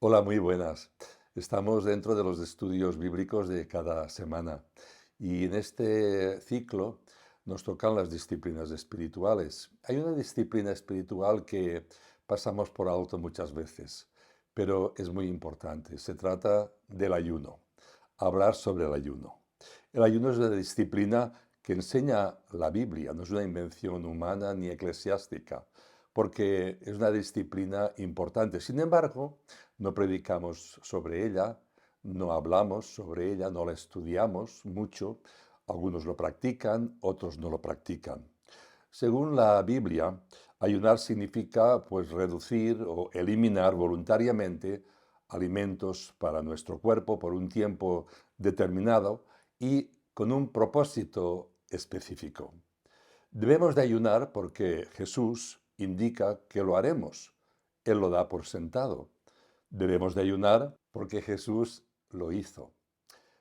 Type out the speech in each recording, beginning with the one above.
Hola, muy buenas. Estamos dentro de los estudios bíblicos de cada semana y en este ciclo nos tocan las disciplinas espirituales. Hay una disciplina espiritual que pasamos por alto muchas veces, pero es muy importante. Se trata del ayuno, hablar sobre el ayuno. El ayuno es una disciplina que enseña la Biblia, no es una invención humana ni eclesiástica, porque es una disciplina importante. Sin embargo, no predicamos sobre ella, no hablamos sobre ella, no la estudiamos mucho. Algunos lo practican, otros no lo practican. Según la Biblia, ayunar significa pues reducir o eliminar voluntariamente alimentos para nuestro cuerpo por un tiempo determinado y con un propósito específico. Debemos de ayunar porque Jesús indica que lo haremos. Él lo da por sentado. Debemos de ayunar porque Jesús lo hizo.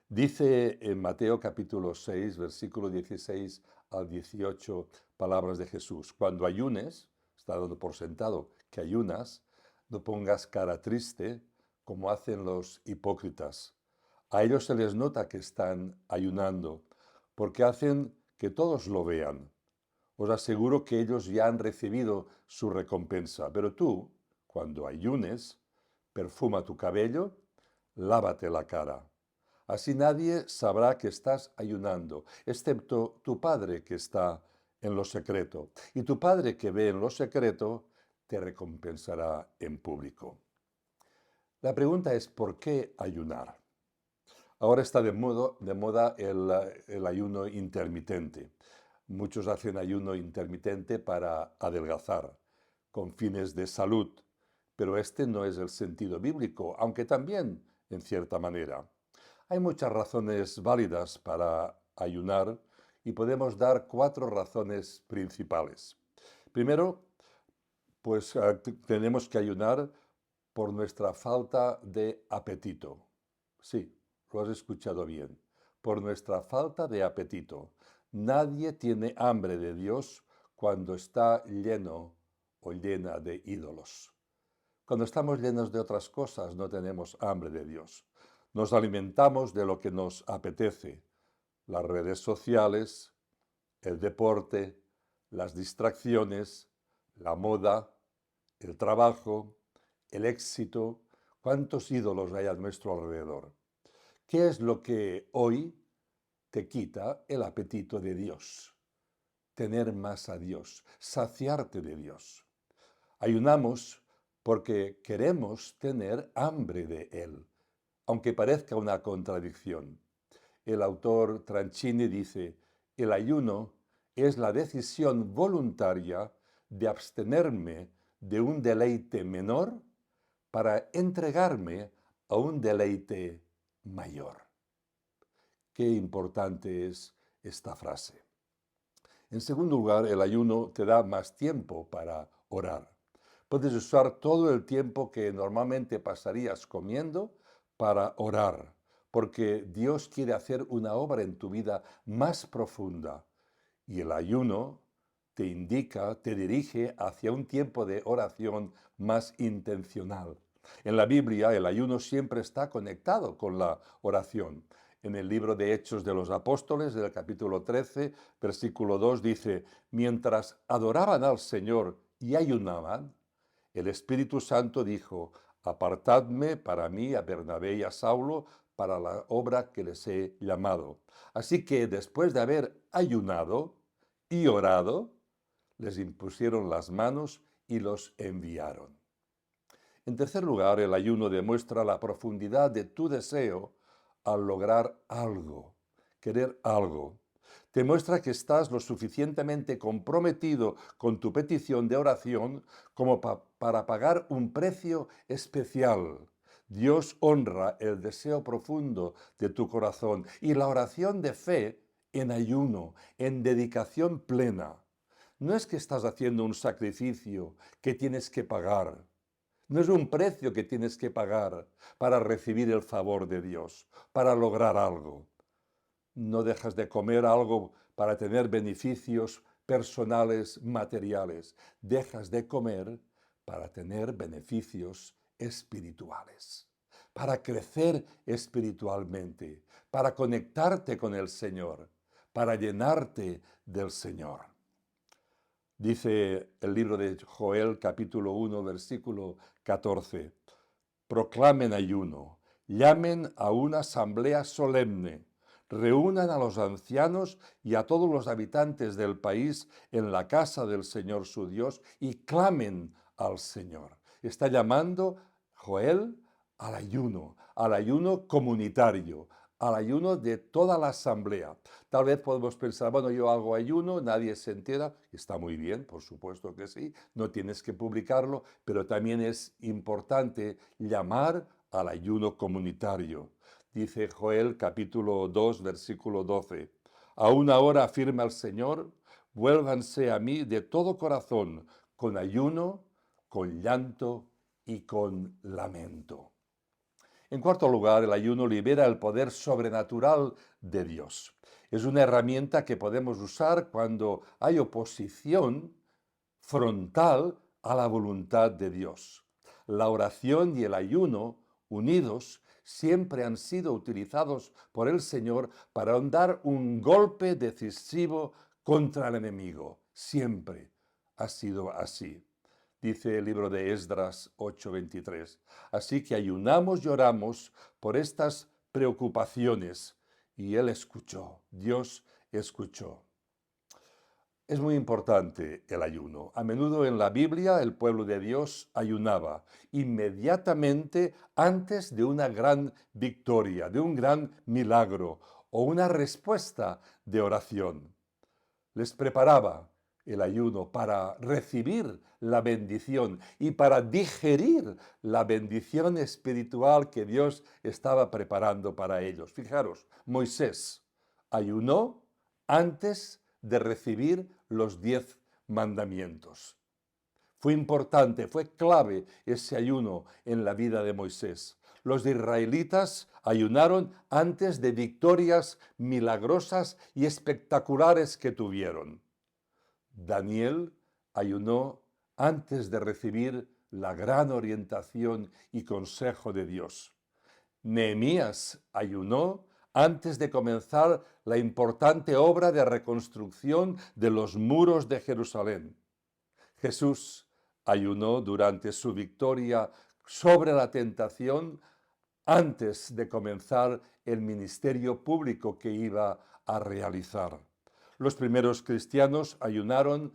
Dice en Mateo capítulo 6, versículo 16 al 18, palabras de Jesús. Cuando ayunes, está dando por sentado que ayunas, no pongas cara triste como hacen los hipócritas. A ellos se les nota que están ayunando porque hacen que todos lo vean. Os aseguro que ellos ya han recibido su recompensa, pero tú, cuando ayunes, perfuma tu cabello, lávate la cara. Así nadie sabrá que estás ayunando, excepto tu Padre que está en lo secreto. Y tu Padre que ve en lo secreto te recompensará en público. La pregunta es, ¿por qué ayunar? Ahora está de moda el ayuno intermitente. Muchos hacen ayuno intermitente para adelgazar, con fines de salud, pero este no es el sentido bíblico, aunque también en cierta manera. Hay muchas razones válidas para ayunar y podemos dar cuatro razones principales. Primero, pues tenemos que ayunar por nuestra falta de apetito. Sí, lo has escuchado bien. Por nuestra falta de apetito. Nadie tiene hambre de Dios cuando está lleno o llena de ídolos. Cuando estamos llenos de otras cosas no tenemos hambre de Dios. Nos alimentamos de lo que nos apetece. Las redes sociales, el deporte, las distracciones, la moda, el trabajo, el éxito. ¿Cuántos ídolos hay a nuestro alrededor? ¿Qué es lo que hoy te quita el apetito de Dios? Tener más a Dios, saciarte de Dios. Ayunamos porque queremos tener hambre de Él, aunque parezca una contradicción. El autor Tranchini dice, el ayuno es la decisión voluntaria de abstenerme de un deleite menor para entregarme a un deleite mayor. Qué importante es esta frase. En segundo lugar, el ayuno te da más tiempo para orar. Puedes usar todo el tiempo que normalmente pasarías comiendo para orar, porque Dios quiere hacer una obra en tu vida más profunda. Y el ayuno te indica, te dirige hacia un tiempo de oración más intencional. En la Biblia el ayuno siempre está conectado con la oración. En el libro de Hechos de los Apóstoles, del capítulo 13, versículo 2, dice, mientras adoraban al Señor y ayunaban, el Espíritu Santo dijo, apartadme para mí a Bernabé y a Saulo para la obra que les he llamado. Así que después de haber ayunado y orado, les impusieron las manos y los enviaron. En tercer lugar, el ayuno demuestra la profundidad de tu deseo al lograr algo, querer algo. Te muestra que estás lo suficientemente comprometido con tu petición de oración como para pagar un precio especial. Dios honra el deseo profundo de tu corazón y la oración de fe en ayuno, en dedicación plena. No es que estás haciendo un sacrificio que tienes que pagar. No es un precio que tienes que pagar para recibir el favor de Dios, para lograr algo. No dejas de comer algo para tener beneficios personales, materiales. Dejas de comer para tener beneficios espirituales, para crecer espiritualmente, para conectarte con el Señor, para llenarte del Señor. Dice el libro de Joel, capítulo 1, versículo 14, proclamen ayuno, llamen a una asamblea solemne, reúnan a los ancianos y a todos los habitantes del país en la casa del Señor su Dios y clamen al Señor. Está llamando Joel al ayuno comunitario, al ayuno de toda la asamblea. Tal vez podemos pensar, bueno, yo hago ayuno, nadie se entera, está muy bien, por supuesto que sí, no tienes que publicarlo, pero también es importante llamar al ayuno comunitario. Dice Joel capítulo 2, versículo 12, aún ahora afirma el Señor, vuélvanse a mí de todo corazón, con ayuno, con llanto y con lamento. En cuarto lugar, el ayuno libera el poder sobrenatural de Dios. Es una herramienta que podemos usar cuando hay oposición frontal a la voluntad de Dios. La oración y el ayuno, unidos, siempre han sido utilizados por el Señor para dar un golpe decisivo contra el enemigo. Siempre ha sido así. Dice el libro de Esdras 8:23. Así que ayunamos y oramos por estas preocupaciones. Y Él escuchó, Dios escuchó. Es muy importante el ayuno. A menudo en la Biblia el pueblo de Dios ayunaba inmediatamente antes de una gran victoria, de un gran milagro o una respuesta de oración. Les preparaba el ayuno para recibir la bendición y para digerir la bendición espiritual que Dios estaba preparando para ellos. Fijaros, Moisés ayunó antes de recibir los 10 mandamientos. Fue importante, fue clave ese ayuno en la vida de Moisés. Los israelitas ayunaron antes de victorias milagrosas y espectaculares que tuvieron. Daniel ayunó antes de recibir la gran orientación y consejo de Dios. Nehemías ayunó antes de comenzar la importante obra de reconstrucción de los muros de Jerusalén. Jesús ayunó durante su victoria sobre la tentación antes de comenzar el ministerio público que iba a realizar. Los primeros cristianos ayunaron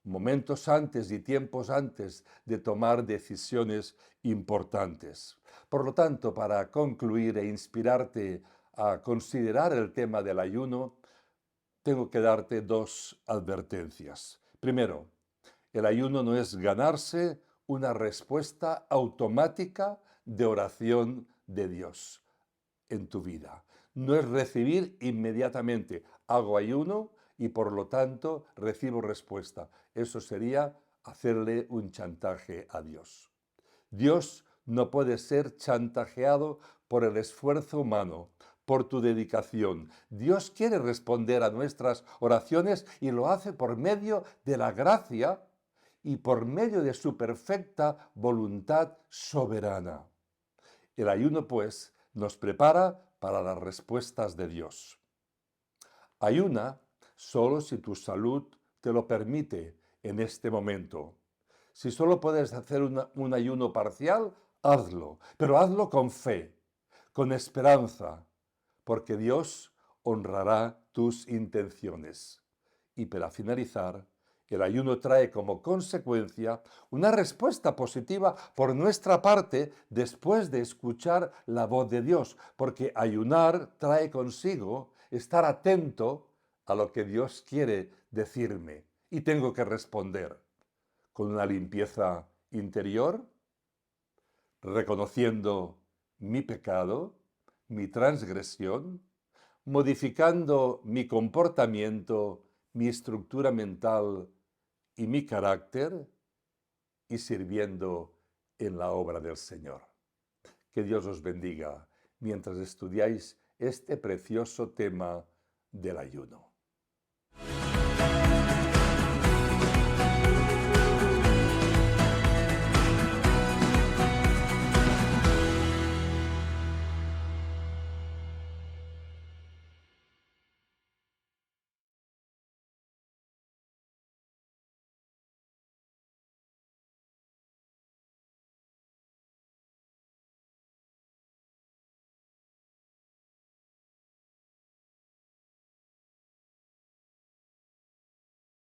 momentos antes y tiempos antes de tomar decisiones importantes. Por lo tanto, para concluir e inspirarte a considerar el tema del ayuno, tengo que darte dos advertencias. Primero, el ayuno no es ganarse una respuesta automática de oración de Dios en tu vida. No es recibir inmediatamente, hago ayuno y por lo tanto recibo respuesta. Eso sería hacerle un chantaje a Dios. Dios no puede ser chantajeado por el esfuerzo humano, por tu dedicación. Dios quiere responder a nuestras oraciones y lo hace por medio de la gracia y por medio de su perfecta voluntad soberana. El ayuno, pues, nos prepara para las respuestas de Dios. Ayuna solo si tu salud te lo permite en este momento. Si solo puedes hacer un ayuno parcial, hazlo, pero hazlo con fe, con esperanza, porque Dios honrará tus intenciones. Y para finalizar, el ayuno trae como consecuencia una respuesta positiva por nuestra parte después de escuchar la voz de Dios, porque ayunar trae consigo estar atento a lo que Dios quiere decirme y tengo que responder con una limpieza interior, reconociendo mi pecado, mi transgresión, modificando mi comportamiento, mi estructura mental y mi carácter y sirviendo en la obra del Señor. Que Dios os bendiga mientras estudiáis este precioso tema del ayuno.